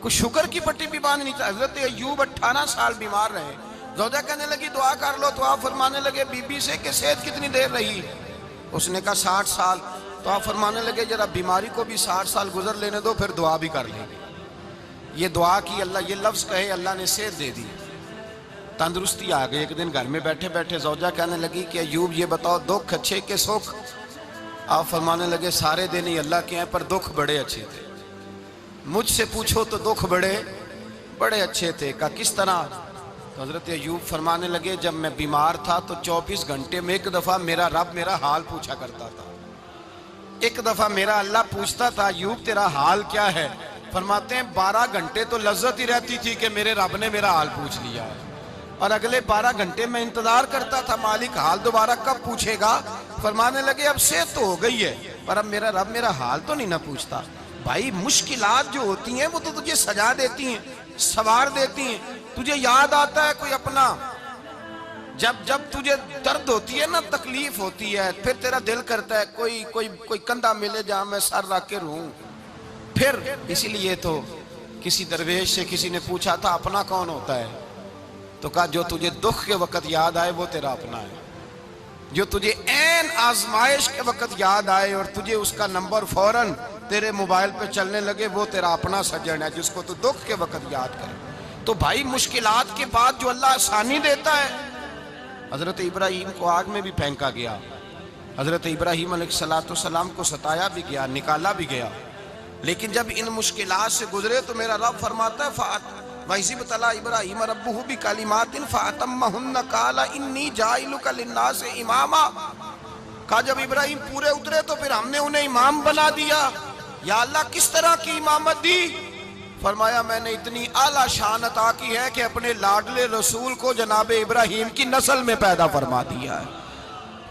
کوئی شوگر کی پٹی بھی باندھ نہیں چاہتا. حضرت ایوب 18 سال بیمار رہے. زوجہ کہنے لگی دعا کر لو تو آپ فرمانے لگے بی بی سے کہ صحت کتنی دیر رہی؟ اس نے کہا 60 سال. تو آپ فرمانے لگے ذرا بیماری کو بھی 60 سال گزر لینے دو پھر دعا بھی کر لیں گے. یہ دعا کی اللہ، یہ لفظ کہے اللہ نے صحت دے دی، تندرستی آ گئی. ایک دن گھر میں بیٹھے بیٹھے زوجہ کہنے لگی کہ ایوب یہ بتاؤ دکھ اچھے کہ سکھ؟ آپ فرمانے لگے سارے دن ہی اللہ کے ہیں پر دکھ بڑے اچھے تھے. مجھ سے پوچھو تو دکھ بڑے اچھے تھے. کہا کس طرح؟ تو حضرت ایوب فرمانے لگے جب میں بیمار تھا تو 24 گھنٹے میں ایک دفعہ میرا رب میرا حال پوچھا کرتا تھا. ایک دفعہ میرا اللہ پوچھتا تھا ایوب تیرا حال کیا ہے؟ فرماتے ہیں 12 گھنٹے تو لذت ہی رہتی تھی کہ میرے رب نے میرا حال پوچھ لیا، اور اگلے 12 گھنٹے میں انتظار کرتا تھا مالک حال دوبارہ کب پوچھے گا. فرمانے لگے اب صحت تو ہو گئی ہے پر اب میرا رب میرا حال تو نہیں نہ پوچھتا. بھائی مشکلات جو ہوتی ہیں وہ تو تجھے سجا دیتی ہیں، سوار دیتی ہیں. تجھے یاد آتا ہے کوئی اپنا، جب تجھے درد ہوتی ہے نا، تکلیف ہوتی ہے، پھر تیرا دل کرتا ہے کوئی کندھا ملے جہاں میں سر رکھ کے رہوں. پھر اسی لیے تو کسی درویش سے کسی نے پوچھا تھا اپنا کون ہوتا ہے؟ تو کہا جو تجھے دکھ کے وقت یاد آئے وہ تیرا اپنا ہے. جو تجھے عین آزمائش کے وقت یاد آئے اور تجھے اس کا نمبر فوراً تیرے موبائل پہ چلنے لگے وہ تیرا اپنا سجن ہے جس کو تو دکھ کے وقت یاد کرے. تو بھائی مشکلات کے بعد جو اللہ آسانی دیتا ہے. حضرت ابراہیم کو آگ میں بھی پھینکا گیا، حضرت ابراہیم علیہ السلام کو ستایا بھی گیا، نکالا بھی گیا، لیکن جب ان مشکلات سے گزرے تو میرا رب فرماتا ہے وَإِذِ ابْتَلَىٰ إِبْرَاهِيمَ رَبُّهُ بِكَلِمَاتٍ فَأَتَمَّهُنَّ قَالَ إِنِّي جَاعِلُكَ لِلنَّاسِ إِمَامًا. کہا جب ابراہیم پورے اترے تو پھر ہم نے انہیں امام بنا دیا. یا اللہ کس طرح کی امامت دی؟ فرمایا میں نے اتنی اعلیٰ شان عطا کی ہے کہ اپنے لاڈلے رسول کو جناب ابراہیم کی نسل میں پیدا فرما دیا ہے.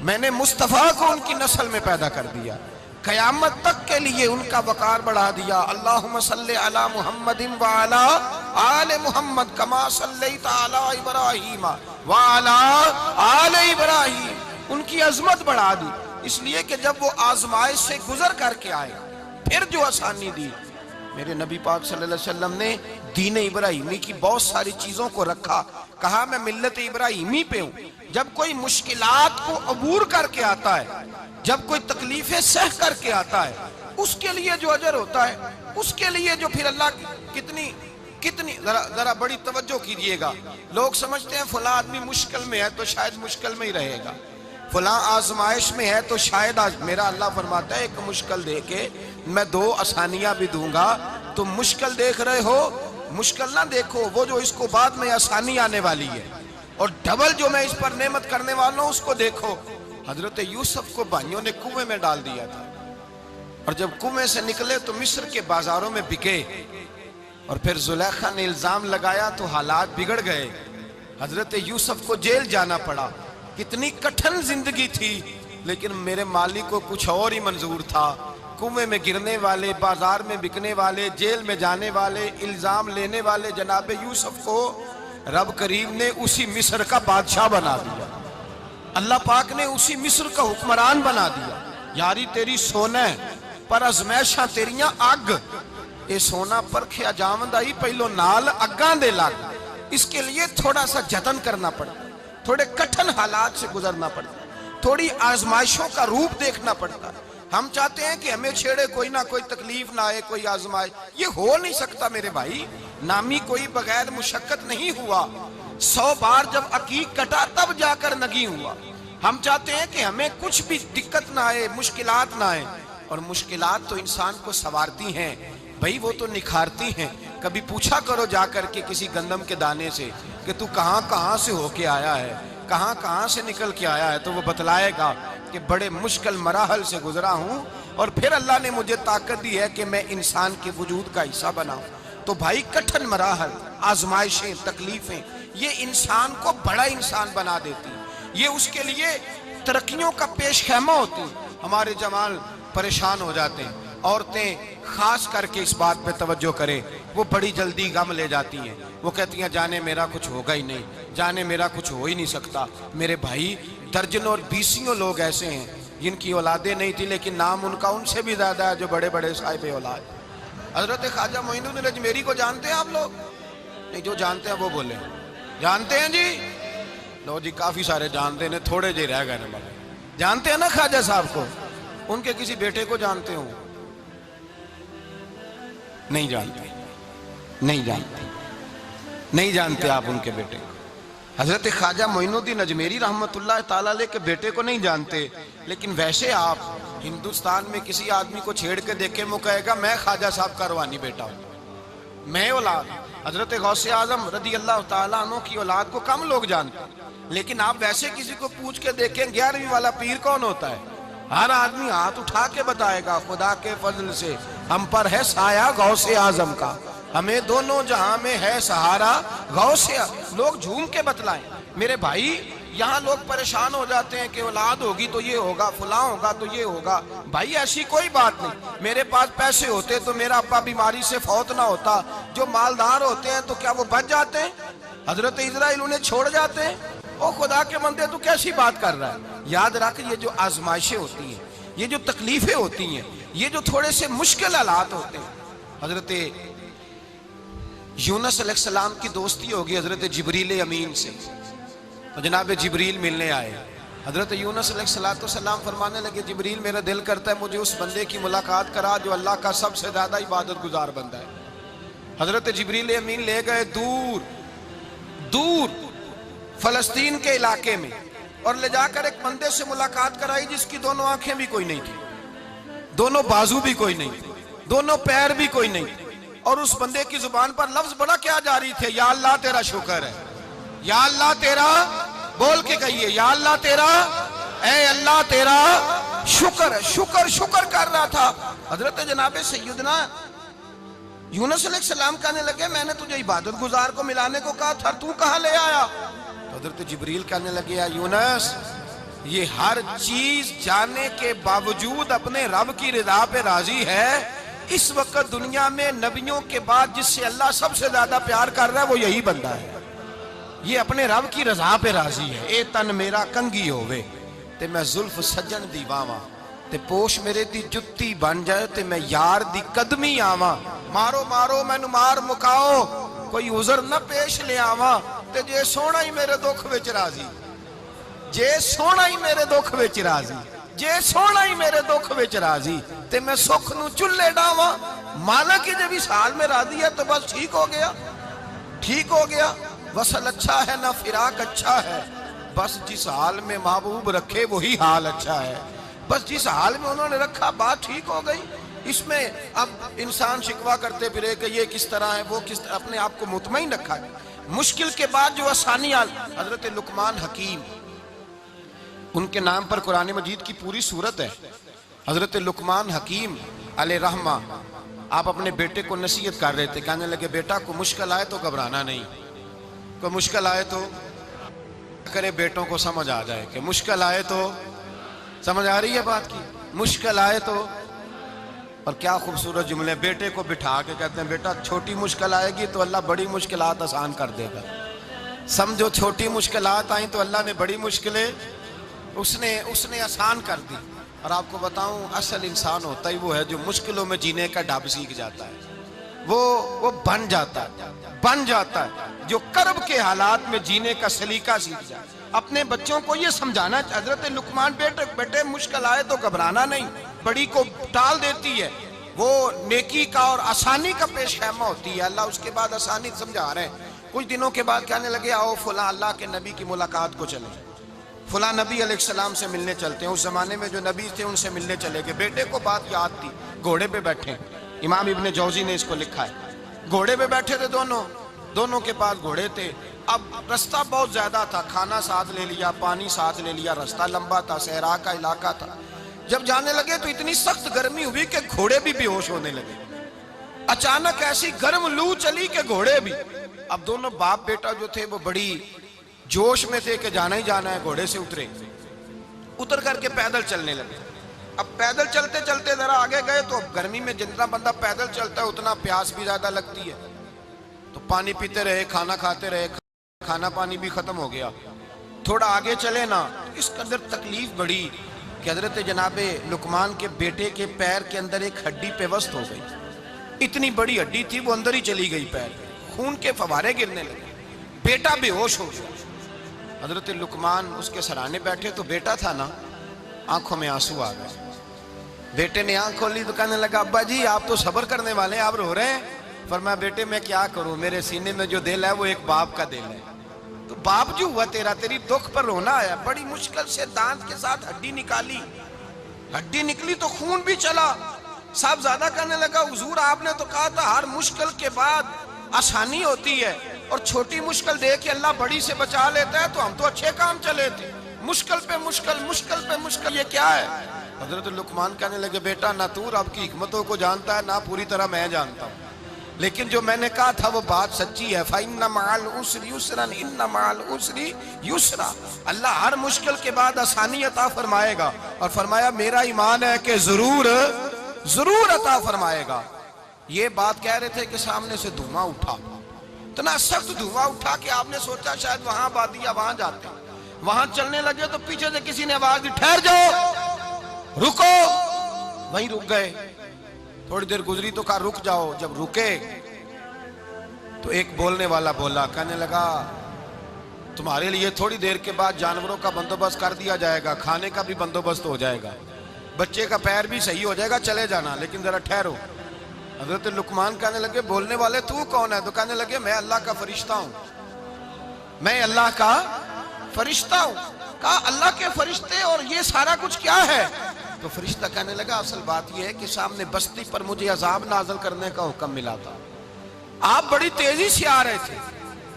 میں نے مصطفیٰ کو ان کی نسل میں پیدا کر دیا، قیامت تک کے لیے ان کا وقار بڑھا دیا. اللہم صلی علی محمد وعلا آل محمد کما صلیت علی ابراہیم وعلا آل ابراہیم. ان کی عظمت بڑھا دی اس لیے کہ جب وہ آزمائش سے گزر کر کے آئے پھر جو آسانی دی. میرے نبی پاک صلی اللہ علیہ وسلم نے دین ابراہیمی کی بہت ساری چیزوں کو رکھا. کہا میں ملت ابراہیمی پہ ہوں. جب کوئی مشکلات کو عبور کر کے آتا ہے، جب کوئی تکلیفیں سہ کر کے آتا ہے، اس کے لیے جو اجر ہوتا ہے، اس کے لیے جو پھر اللہ کتنی ذرا بڑی توجہ کیجئے گا. لوگ سمجھتے ہیں فلاں آدمی مشکل میں ہے تو شاید مشکل میں ہی رہے گا، فلاں آزمائش میں ہے تو شاید میرا اللہ فرماتا ہے ایک مشکل دے کے میں 2 آسانیاں بھی دوں گا. تم مشکل دیکھ رہے ہو، مشکل نہ دیکھو، وہ جو اس کو بعد میں آسانی آنے والی ہے، اور ڈبل جو میں اس پر نعمت کرنے والا ہوں اس کو دیکھو. حضرت یوسف کو بھائیوں نے کنویں میں ڈال دیا تھا، اور جب کنویں سے نکلے تو مصر کے بازاروں میں بکے، اور پھر زلیخا نے الزام لگایا تو حالات بگڑ گئے. حضرت یوسف کو جیل جانا پڑا. کتنی کٹھن زندگی تھی، لیکن میرے مالک کو کچھ اور ہی منظور تھا. کنویں میں گرنے والے، بازار میں بکنے والے، جیل میں جانے والے، الزام لینے والے جناب یوسف کو رب کریم نے اسی مصر کا بادشاہ بنا دیا. اللہ پاک نے اسی مصر کا حکمران بنا دیا. یاری تیری سونا ہے پر ازمیشاں تیریاں اگ. اے سونا پرکھیا جاوند آئی پہلو نال اگاں دے لگ. اس کے لیے تھوڑا سا جتن کرنا پڑتا، تھوڑے کٹھن حالات سے گزرنا پڑتا، تھوڑی آزمائشوں کا روپ دیکھنا پڑتا. ہم چاہتے ہیں کہ ہمیں چھیڑے کوئی نہ کوئی تکلیف نہ آئے، کوئی آزمائش. یہ ہو نہیں سکتا میرے بھائی. نامی کوئی بغیر مشقت نہیں ہوا. 100 بار جب عقیق کٹا تب جا کر نگی ہوا. ہم چاہتے ہیں کہ ہمیں کچھ بھی دقت نہ آئے، مشکلات نہ آئے. اور مشکلات تو انسان کو سنوارتی ہیں بھائی، وہ تو نکھارتی ہیں. کبھی پوچھا کرو جا کر کے کسی گندم کے دانے سے کہ تو کہاں سے ہو کے آیا ہے، کہاں سے نکل کے آیا ہے، تو وہ بتلائے گا کہ بڑے مشکل مراحل سے گزرا ہوں اور پھر اللہ نے مجھے طاقت دی ہے کہ میں انسان کے وجود کا حصہ بناؤں. تو بھائی کٹھن مراحل، آزمائشیں، تکلیفیں یہ انسان کو بڑا انسان بنا دیتی ہیں. یہ اس کے لیے ترقیوں کا پیش خیمہ ہوتی ہیں. ہمارے جوان پریشان ہو جاتے ہیں. عورتیں خاص کر کے اس بات پہ توجہ کریں، وہ بڑی جلدی غم لے جاتی ہیں. وہ کہتی ہیں جانے میرا کچھ ہوگا ہی نہیں، جانے میرا کچھ ہو ہی نہیں سکتا. میرے بھائی درجنوں اور بیسیوں لوگ ایسے ہیں جن کی اولادیں نہیں تھی لیکن نام ان کا ان سے بھی زیادہ ہے جو بڑے بڑے صاحب اولاد. حضرت خواجہ معین الدین اجمیری کو جانتے ہیں آپ لوگ؟ نہیں، جو جانتے ہیں وہ بولیں جانتے ہیں جی؟ لو جی، کافی سارے جانتے ہیں، تھوڑے جی رہ گئے نا بابا۔ جانتے ہیں نا خواجہ صاحب کو؟ ان کے کسی بیٹے کو جانتے ہوں؟ نہیں جانتے، نہیں جانتے، نہیں جانتے آپ ان کے بیٹے کو۔ حضرت خواجہ معین الدین اجمیری رحمت اللہ تعالیٰ علیہ کے بیٹے کو نہیں جانتے، لیکن ویسے آپ ہندوستان میں کسی آدمی کو چھیڑ کے دیکھیں، وہ کہے گا میں خواجہ صاحب کا روحانی بیٹا ہوں، میں اولاد۔ حضرت غوث اعظم رضی اللہ تعالیٰ عنہ کی اولاد کو کم لوگ جانتے ہیں، لیکن آپ ویسے کسی کو پوچھ کے دیکھیں 11ویں والا پیر کون ہوتا ہے، ہر آدمی ہاتھ اٹھا کے بتائے گا خدا کے فضل سے ہم پر ہے سایہ غوث اعظم کا، ہمیں دونوں جہاں میں ہے سہارا غوث اعظم۔ لوگ جھوم کے بتلائیں میرے بھائی، یہاں لوگ پریشان ہو جاتے ہیں کہ اولاد ہوگی تو یہ ہوگا، فلاں ہوگا تو یہ ہوگا۔ بھائی ایسی کوئی بات نہیں، میرے پاس پیسے ہوتے تو میرا ابا بیماری سے فوت نہ ہوتا۔ جو مالدار ہوتے ہیں تو کیا وہ بچ جاتے ہیں؟ حضرت اسرائیل انہیں چھوڑ جاتے ہیں؟ او خدا کے بندے تو کیسی بات کر رہا ہے؟ یاد رکھ، یہ جو آزمائشیں ہوتی ہیں، یہ جو تکلیفیں ہوتی ہیں، یہ جو تھوڑے سے مشکل حالات ہوتے ہیں۔ حضرت یونس علیہ السلام کی دوستی ہوگی حضرت جبریل امین سے، تو جناب جبریل ملنے آئے۔ حضرت یونس علیہ السلام فرمانے لگے جبریل میرا دل کرتا ہے مجھے اس بندے کی ملاقات کرا جو اللہ کا سب سے زیادہ عبادت گزار بندہ ہے۔ حضرت جبریل امین لے گئے دور دور فلسطین کے علاقے میں، اور لے جا کر ایک بندے سے ملاقات کرائی جس کی دونوں آنکھیں بھی کوئی نہیں تھی، دونوں بازو بھی کوئی نہیں تھی، دونوں پیر بھی کوئی نہیں تھی، اور اس بندے کی زبان پر لفظ بڑا کیا جاری تھے، یا اللہ تیرا شکر ہے، یا اللہ تیرا، بول کے کہیے یا اللہ تیرا، اے اللہ تیرا شکر ہے۔ شکر شکر کر رہا تھا۔ حضرت جناب سیدنا یونس علیہ السلام کہنے لگے میں نے تجھے عبادت گزار کو ملانے کو کہا تھا، تو کہاں لے آیا؟ تو حضرت جبریل کہنے لگے یا یونس، یہ ہر چیز جانے کے باوجود اپنے رب کی رضا پہ راضی ہے۔ اس وقت دنیا میں نبیوں کے بعد جس سے اللہ سب سے زیادہ پیار کر رہا ہے وہ یہی بندہ ہے، یہ اپنے رب کی رضا پہ راضی ہے۔ اے تن میرا کنگی ہووے تے میں زلف سجن دی واواں، تے پوش میرے دی جتی بن جائے تے میں یار دی قدمی آواں، مارو مارو مینو مار مکاؤ کوئی عذر نہ پیش لے آواں، تے جے سونا ہی میرے دکھ وچ راضی، جے سونا ہی میرے دکھ وچ راضی، جے سونا ہی میرے دکھ وچ راضی، تے میں سکھ نو چلے ڈاواں۔ مالک کی جب اس حال میں راضی ہے تو بس ٹھیک ہو گیا، ٹھیک ہو گیا۔ وصل اچھا ہے نہ فراق اچھا ہے، بس جس حال میں محبوب رکھے وہی حال اچھا ہے، بس جس حال میں انہوں نے رکھا بات ٹھیک ہو گئی۔ اس میں اب انسان شکوہ کرتے پھرے کہ یہ کس طرح ہے وہ کس طرح، اپنے آپ کو مطمئن رکھا ہے۔ مشکل کے بعد جو آسانی حضرت لقمان حکیم، ان کے نام پر قرآن مجید کی پوری سورت ہے۔ حضرت لقمان حکیم علیہ رحمہ آپ اپنے بیٹے کو نصیحت کر رہے تھے، کہنے لگے بیٹا کو مشکل آئے تو گھبرانا نہیں، کوئی مشکل آئے تو کرے بیٹوں کو سمجھ آ جائے کہ مشکل آئے تو، سمجھ آ رہی ہے بات کی، مشکل آئے تو۔ اور کیا خوبصورت جملے، بیٹے کو بٹھا کے کہتے ہیں بیٹا چھوٹی مشکل آئے گی تو اللہ بڑی مشکلات آسان کر دے گا، سمجھو چھوٹی مشکلات آئیں تو اللہ نے بڑی مشکلیں اس نے آسان کر دی۔ اور آپ کو بتاؤں اصل انسان ہوتا ہی وہ ہے جو مشکلوں میں جینے کا ڈھب سیکھ جاتا ہے، وہ بن جاتا ہے جو کرب کے حالات میں جینے کا سلیقہ سیکھ جائے۔ اپنے بچوں کو یہ سمجھانا، حضرت لقمان بیٹے مشکل آئے تو گھبرانا نہیں، بڑی کو ٹال دیتی ہے، وہ نیکی کا اور آسانی کا پیش خیمہ ہوتی ہے۔ اللہ اس کے بعد آسانی سمجھا رہے ہیں۔ کچھ دنوں کے بعد کہنے لگے آؤ فلاں اللہ کے نبی کی ملاقات کو چلیں، فلاں نبی علیہ السلام سے ملنے چلتے ہیں۔ اس زمانے میں جو نبی تھے ان سے ملنے چلے گئے۔ بیٹے کو بات یاد تھی، گھوڑے پہ بیٹھے، امام ابن جوزی نے اس کو لکھا ہے، گھوڑے پہ بیٹھے تھے دونوں کے پاس گھوڑے تھے۔ اب رستہ بہت زیادہ تھا، کھانا ساتھ لے لیا، پانی ساتھ لے لیا، رستہ لمبا تھا، صحرا کا علاقہ تھا۔ جب جانے لگے تو اتنی سخت گرمی ہوئی کہ گھوڑے بھی بے ہوش ہونے لگے، اچانک ایسی گرم لو چلی کہ گھوڑے بھی۔ اب دونوں باپ بیٹا جو تھے وہ بڑی جوش میں تھے کہ جانا ہی جانا ہے، گھوڑے سے اتر کر کے پیدل چلنے لگے۔ اب پیدل چلتے چلتے ذرا آگے گئے تو اب گرمی میں جتنا بندہ پیدل چلتا ہے اتنا پیاس بھی زیادہ لگتی ہے، تو پانی پیتے رہے، کھانا کھاتے رہے، کھانا پانی بھی ختم ہو گیا۔ تھوڑا آگے چلے نا، اس قدر تکلیف بڑھی کہ حضرت جناب لقمان کے بیٹے کے پیر کے اندر ایک ہڈی پیوست ہو گئی۔ اتنی بڑی ہڈی تھی وہ اندر ہی چلی گئی پیر میں، خون کے فوارے گرنے لگے، بیٹا بے ہوش ہو گیا۔ حضرت لقمان اس کے سرانے بیٹھے تو بیٹا تھا نا، آنکھوں میں آنسو آ گئے۔ بیٹے نے آنکھ کھولی تو کہنے لگا ابا جی آپ تو صبر کرنے والے ہیں، آپ رو رہے ہیں۔ فرمایا بیٹے میں کیا کروں، میرے سینے میں جو دل ہے وہ ایک باپ کا دل ہے، تو باپ جو ہوا تیرا، تیری دکھ پر رونا آیا۔ بڑی مشکل سے دانت کے ساتھ ہڈی نکالی، ہڈی نکلی تو خون بھی چلا۔ صاحب زیادہ کہنے لگا حضور آپ نے تو کہا تھا ہر مشکل کے بعد آسانی ہوتی ہے، اور چھوٹی مشکل دے کے اللہ بڑی سے بچا لیتا ہے، تو ہم تو اچھے کام چلے تھے، مشکل پہ مشکل، مشکل پہ مشکل، یہ کیا ہے؟ حضرت لقمان کہنے لگے بیٹا نہ تو رب کی حکمتوں کو جانتا ہے، نہ پوری طرح میں جانتا ہوں، لیکن جو میں نے کہا تھا وہ بات سچی ہے۔ فَإِنَّ مَعَ الْعُسْرِ يُسْرًا إِنَّ مَعَ الْعُسْرِ يُسْرًا، اللہ ہر مشکل کے بعد آسانی عطا فرمائے گا، اور فرمایا میرا ایمان ہے کہ ضرور ضرور عطا فرمائے گا۔ یہ بات کہہ رہے تھے کہ سامنے سے دھواں اٹھا، اتنا سخت دھواں اٹھا کہ آپ نے سوچا شاید وہاں آبادی ہے، وہاں جاتے ہیں۔ وہاں چلنے لگے تو پیچھے سے کسی نے آواز دی ٹھہر جاؤ، رکو، وہیں رک گئے۔ تھوڑی دیر گزری تو کہا رک جاؤ، جب رکے تو ایک بولنے والا بولا، کہنے لگا تمہارے لیے تھوڑی دیر کے بعد جانوروں کا بندوبست کر دیا جائے گا، کھانے کا بھی بندوبست ہو جائے گا، بچے کا پیر بھی صحیح ہو جائے گا، چلے جانا، لیکن ذرا ٹھہرو۔ حضرت لقمان کہنے لگے بولنے والے تو کون ہے؟ تو کہنے لگے میں اللہ کا فرشتہ ہوں، میں اللہ کا فرشتہ ہوں۔ کہا اللہ کے فرشتے اور یہ سارا کچھ کیا ہے؟ تو فرشتہ کہنے لگا اصل بات یہ ہے کہ سامنے بستی پر مجھے عذاب نازل کرنے کا حکم ملا تھا، آپ بڑی تیزی سے آ رہے تھے،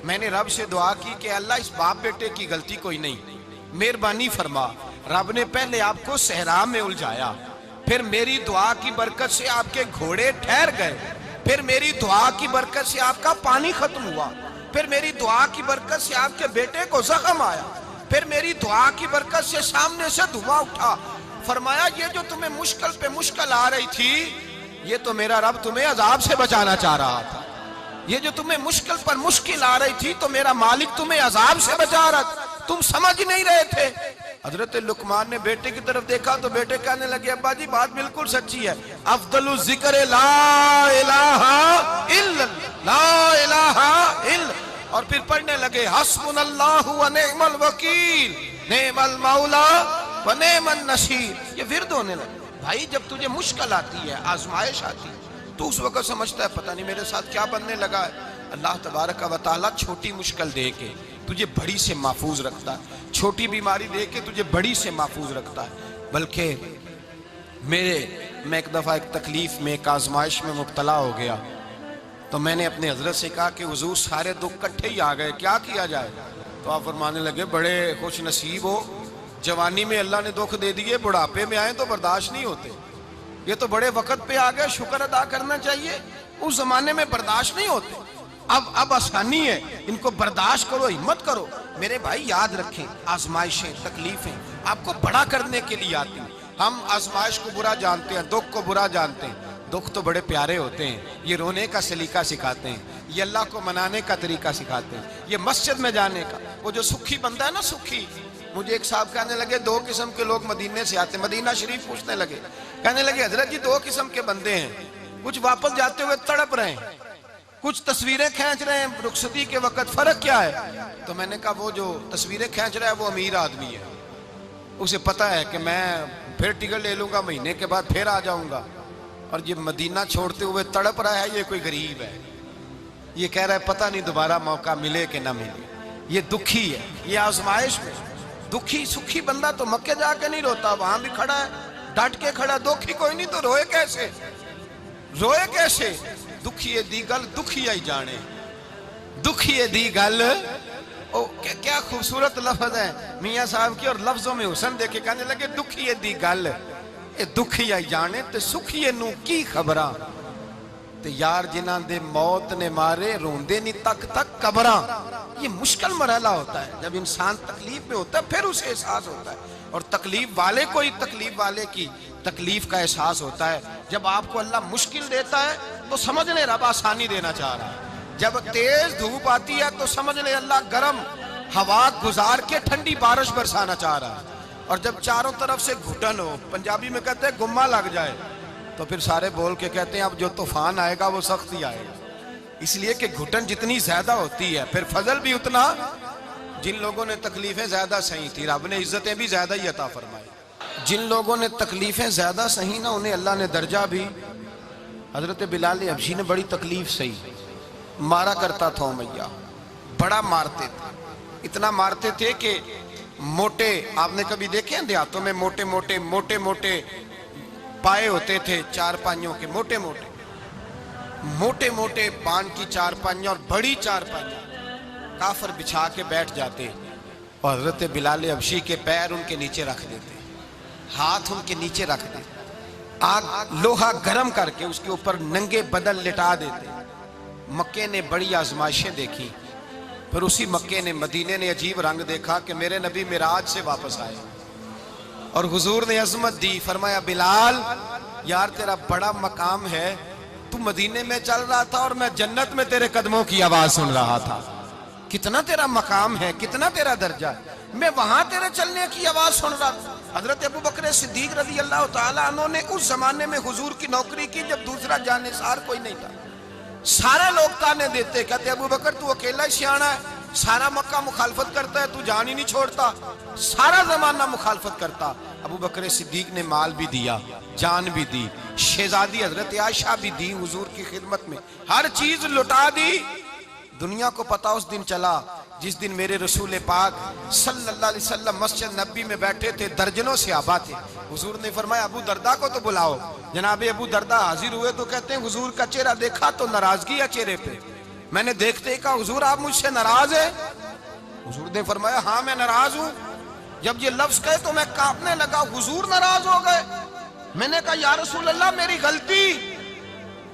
میں نے رب سے دعا کی کہ اللہ اس باپ بیٹے کی غلطی کوئی نہیں، مہربانی فرما۔ رب نے پہلے آپ کو صحرا میں الجھایا، پھر میری دعا کی برکت سے آپ کے گھوڑے ٹھہر گئے، پھر میری دعا کی برکت سے آپ کا پانی ختم ہوا، پھر میری دعا کی برکت سے آپ کے بیٹے کو زخم آیا، پھر میری دعا کی برکت سے سامنے سے دھواں اٹھا۔ فرمایا یہ جو تمہیں مشکل پہ مشکل آ رہی تھی، یہ تو میرا رب تمہیں عذاب سے بچانا چاہ رہا تھا، یہ جو تمہیں مشکل پر مشکل آ رہی تھی تو میرا مالک تمہیں عذاب سے بچا رہا تھا، تم سمجھ نہیں رہے تھے۔ حضرت لقمان نے بیٹے کی طرف دیکھا تو بیٹے کہنے لگے ابا جی بات بالکل سچی ہے، افضل الذکر لا الہ الا لا الہ الا، اور پھر پڑھنے لگے حسبنا اللہ و نعم الوکیل نعم المولا و نعم النصیر۔ یہ ورد ہونے لگے۔ بھائی جب تجھے مشکل آتی ہے، آزمائش آتی ہے، تو اس وقت سمجھتا ہے پتہ نہیں میرے ساتھ کیا بننے لگا ہے۔ اللہ تبارک و تعالیٰ چھوٹی مشکل دے کے تجھے بڑی سے محفوظ رکھتا ہے، چھوٹی بیماری دے کے تجھے بڑی سے محفوظ رکھتا ہے۔ بلکہ میں ایک دفعہ ایک تکلیف میں، ایک آزمائش میں مبتلا ہو گیا، تو میں نے اپنے حضرت سے کہا کہ حضور سارے دکھ کٹھے ہی آ گئے، کیا کیا جائے؟ تو آپ فرمانے لگے بڑے خوش نصیب ہو، جوانی میں اللہ نے دکھ دے دیے، بڑھاپے میں آئے تو برداشت نہیں ہوتے، یہ تو بڑے وقت پہ آ گئے، شکر ادا کرنا چاہیے، اس زمانے میں برداشت نہیں ہوتے، اب آسانی ہے، ان کو برداشت کرو، ہمت کرو۔ میرے بھائی یاد رکھیں آزمائشیں، تکلیفیں آپ کو بڑا کرنے کے لیے آتی ہیں۔ ہم آزمائش کو برا جانتے ہیں، دکھ کو برا جانتے ہیں، دکھ تو بڑے پیارے ہوتے ہیں، یہ رونے کا سلیقہ سکھاتے ہیں، یہ اللہ کو منانے کا طریقہ سکھاتے ہیں، یہ مسجد میں جانے کا۔ وہ جو سکھی بندہ ہے نا، سکھی، مجھے ایک صاحب کہنے لگے دو قسم کے لوگ مدینے سے آتے ہیں، مدینہ شریف پوچھنے لگے، کہنے لگے حضرت جی دو قسم کے بندے ہیں، کچھ واپس جاتے ہوئے تڑپ رہے ہیں، کچھ تصویریں کھینچ رہے ہیں رخصتی کے وقت، فرق کیا ہے؟ تو میں نے کہا وہ جو تصویریں کھینچ رہا ہے وہ امیر آدمی ہے، اسے پتا ہے کہ میں پھر ٹکٹ لے لوں گا، مہینے کے بعد پھر آ جاؤں گا، اور یہ مدینہ چھوڑتے ہوئے تڑپ رہا ہے، یہ کوئی غریب ہے، یہ کہہ رہا ہے پتہ نہیں دوبارہ موقع ملے کہ نہ ملے، یہ دکھی ہے، یہ آزمائش میں دکھی۔ سکھی بندہ تو مکے جا کے نہیں روتا، وہاں بھی کھڑا ہے، ڈٹ کے کھڑا، دکھی کوئی نہیں تو روئے کیسے؟ روئے کیسے؟ دکھیے دی گل دکھی آئی جانے، دکھیے دی گل، کیا خوبصورت لفظ ہے میاں صاحب کی، اور لفظوں میں حسن دیکھے، کہنے لگے دکھیے دی گل اے دکھی آئی جانے، تے سکھیے نو کی خبراں، تے یار جنہاں دے موت نے مارے روندے نہیں تک تک قبراں۔ یہ مشکل مرحلہ ہوتا ہے، جب انسان تکلیف میں ہوتا ہے پھر اسے احساس ہوتا ہے، اور تکلیف والے کو ہی تکلیف والے کی تکلیف کا احساس ہوتا ہے۔ جب آپ کو اللہ مشکل دیتا ہے تو سمجھ لیں رب آسانی دینا چاہ رہا ہے، جب تیز دھوپ آتی ہے تو سمجھ لیں اللہ گرم ہوا گزار کے ٹھنڈی بارش برسانا چاہ رہا ہے، اور جب چاروں طرف سے گھٹن ہو، پنجابی میں کہتے ہیں گمہ لگ جائے، تو پھر سارے بول کے کہتے ہیں اب جو طوفان آئے گا وہ سخت ہی آئے گا، اس لیے کہ گھٹن جتنی زیادہ ہوتی ہے پھر فضل بھی اتنا۔ جن لوگوں نے تکلیفیں زیادہ سہی تھی رب نے عزتیں بھی زیادہ ہی عطا فرمائی، جن لوگوں نے تکلیفیں زیادہ سہی نا انہیں اللہ نے درجہ بھی۔ حضرت بلال حبشی نے بڑی تکلیف سہی، مارا کرتا تھا امیہ، بڑا مارتے تھے، اتنا مارتے تھے کہ موٹے، آپ نے کبھی دیکھے ہیں دیہاتوں میں موٹے موٹے پائے ہوتے تھے چار پائیوں کے، موٹے موٹے پان کی چار پائیاں اور بڑی چار پائیاں کافر بچھا کے بیٹھ جاتے اور حضرت بلال حبشی کے پیر ان کے نیچے رکھ دیتے، ہاتھ ان کے نیچے رکھ دیتے، آگ لوہا گرم کر کے اس کے اوپر ننگے بدن لٹا دیتے۔ مکے نے بڑی آزمائشیں دیکھی، پھر اسی مکے نے مدینے نے عجیب رنگ دیکھا کہ میرے نبی معراج سے واپس آئے اور حضور نے عظمت دی، فرمایا بلال یار تیرا بڑا مقام ہے، تو مدینے میں چل رہا تھا اور میں جنت میں تیرے قدموں کی آواز سن رہا تھا، کتنا تیرا مقام ہے، کتنا تیرا درجہ ہے، میں وہاں تیرے چلنے کی آواز سن رہا تھا۔ حضرت ابو بکر صدیق رضی اللہ تعالیٰ عنہ نے اس زمانے میں حضور کی نوکری کی جب دوسرا جانثار کوئی نہیں تھا، سارے لوگ تانے دیتے، کہتے ابو بکر تو اکیلا ہی سیاںا ہے، سارا مکہ مخالفت کرتا ہے، تو جان ہی نہیں چھوڑتا، سارا زمانہ مخالفت کرتا۔ ابو بکر صدیق نے مال بھی دیا، جان بھی دی، شہزادی حضرت عائشہ بھی دی حضور کی خدمت میں، ہر چیز لٹا دی۔ دنیا کو پتا اس دن چلا جس دن میرے رسول پاک صلی اللہ علیہ وسلم مسجد نبی میں بیٹھے تھے، درجنوں صحابہ تھے، حضور نے فرمایا ابو دردہ کو تو بلاؤ۔ جناب ابو دردہ حاضر ہوئے تو کہتے ہیں حضور کا چہرہ دیکھا تو ناراضگی ہے چہرے پہ، میں نے دیکھتے ہی کہا حضور آپ مجھ سے ناراض ہیں؟ حضور نے فرمایا ہاں میں ناراض ہوں۔ جب یہ لفظ کہے تو میں کانپنے لگا، حضور ناراض ہو گئے؟ میں نے کہا یا رسول اللہ میری غلطی۔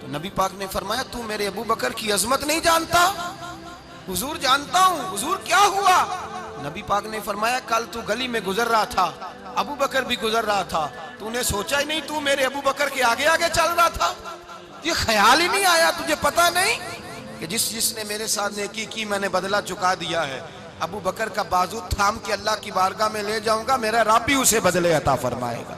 تو نبی پاک نے فرمایا تو میرے ابو بکر کی عظمت نہیں جانتا؟ حضور جانتا ہوں۔ حضور کیا ہوا؟ نبی پاک نے فرمایا کل تو گلی میں گزر رہا تھا، ابو بکر بھی گزر رہا تھا، تو نے سوچا ہی نہیں تو میرے ابو بکر کے آگے آگے چل رہا تھا، یہ خیال ہی نہیں آیا، تجھے پتا نہیں کہ جس نے میرے ساتھ نیکی کی میں نے بدلہ چکا دیا ہے، ابو بکر کا بازو تھام کے اللہ کی بارگاہ میں لے جاؤں گا، میرا رب بھی اسے بدلے عطا فرمائے گا۔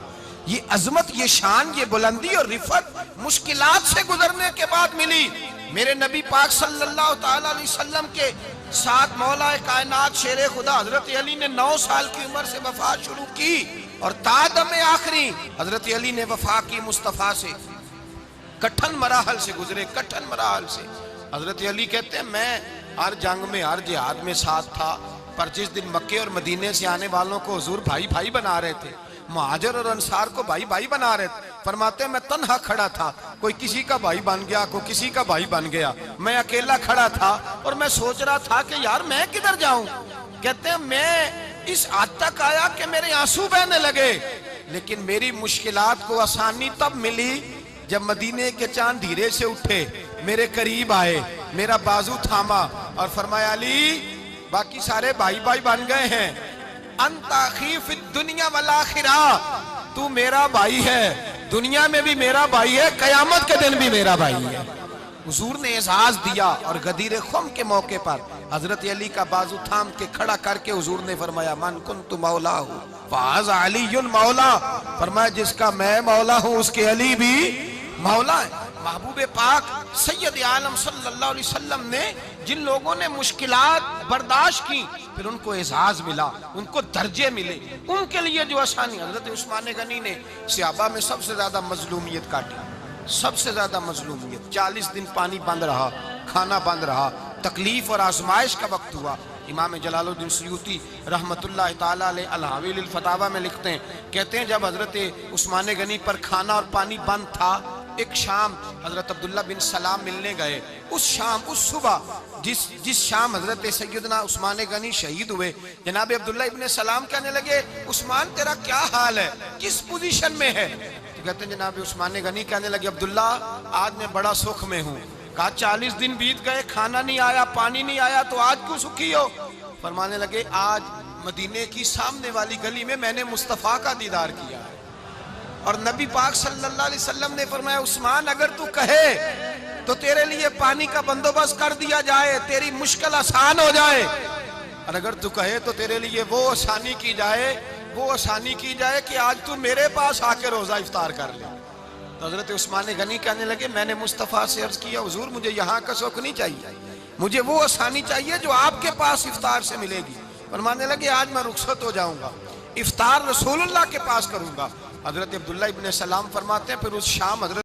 یہ عظمت، یہ شان، یہ بلندی اور رفعت مشکلات سے گزرنے کے بعد ملی۔ میرے نبی پاک صلی اللہ تعالیٰ علیہ وسلم کے ساتھ مولا کائنات شیر خدا حضرت علی نے 9 سال کی عمر سے وفات شروع کی اور تا دم آخری حضرت علی نے وفا کی مصطفیٰ سے، کٹھن مراحل سے گزرے، کٹھن مراحل سے۔ حضرت علی کہتے ہیں میں ہر جنگ میں ہر جہاد میں ساتھ تھا، پر جس دن مکے اور مدینے سے آنے والوں کو حضور بھائی بھائی بنا رہے تھے، مہاجر اور انصار کو بھائی بھائی بنا رہے تھے، فرماتے ہیں میں تنہا کھڑا تھا، کوئی کسی کا بھائی بن گیا، کوئی کسی کا بھائی بن گیا، میں اکیلا کھڑا تھا اور میں سوچ رہا تھا کہ یار میں کدھر جاؤں۔ کہتے ہیں میں اس حد تک آیا کہ میرے آنسو بہنے لگے، لیکن میری مشکلات کو آسانی تب ملی جب مدینے کے چاند دھیرے سے اٹھے، میرے قریب آئے، میرا بازو تھاما اور فرمایا علی باقی سارے بھائی بھائی بن گئے ہیں، انت اخی فی الدنیا والآخرہ، تو میرا بھائی ہے، دنیا میں بھی میرا بھائی ہے، قیامت کے دن بھی میرا بھائی ہے۔ حضور نے اعزاز دیا اور غدیر خم کے موقع پر حضرت علی کا بازو تھام کے کھڑا کر کے حضور نے فرمایا من کنت مولا ہوں فہذا علی مولا، فرمایا جس کا میں مولا ہوں اس کے علی بھی مولا ہے۔ محبوب پاک سید عالم صلی اللہ علیہ وسلم نے جن لوگوں نے مشکلات برداشت کی پھر ان کو اعزاز ملا، ان کو درجے ملے، ان کے لیے جو آسانی۔ حضرت عثمان غنی نے صحابہ میں سب سے زیادہ مظلومیت کاٹی، سب سے زیادہ مظلومیت، 40 دن پانی بند رہا، کھانا بند رہا، تکلیف اور آزمائش کا وقت ہوا۔ امام جلال الدین سیوطی رحمت اللہ تعالیٰ علیہ الحاوی للفتاوی میں لکھتے ہیں، کہتے ہیں جب حضرت عثمان غنی پر کھانا اور پانی بند تھا، ایک شام حضرت عبداللہ بن سلام ملنے گئے، اس شام، اس صبح جس شام حضرت سیدنا عثمان غنی شہید ہوئے، جناب عبداللہ ابن سلام کہنے لگے عثمان تیرا کیا حال ہے، کس پوزیشن میں ہے؟ تو کہتے ہیں جناب عثمان غنی کہنے لگے عبداللہ آج میں بڑا سکھ میں ہوں۔ کہا 40 دن بیت گئے، کھانا نہیں آیا، پانی نہیں آیا، تو آج کیوں سکھی ہو؟ فرمانے لگے آج مدینے کی سامنے والی گلی میں نے مصطفیٰ کا دیدار کیا ہے، اور نبی پاک صلی اللہ علیہ وسلم نے فرمایا عثمان اگر تو کہے تو تیرے لیے پانی کا بندوبست کر دیا جائے، تیری مشکل آسان ہو جائے، اور اگر تو کہے تو تیرے لیے وہ آسانی کی جائے کہ آج تو میرے پاس آ کے روزہ افطار کر لے۔ تو حضرت عثمان غنی کہنے لگے میں نے مصطفیٰ سے عرض کیا حضور مجھے یہاں کا سوق نہیں چاہیے، مجھے وہ آسانی چاہیے جو آپ کے پاس افطار سے ملے گی۔ فرمانے لگے آج میں رخصت ہو جاؤں گا، افطار رسول اللہ کے پاس کروں گا۔ حضرت عبداللہ ابن سلام فرماتے ہیں پھر اس شام حضرت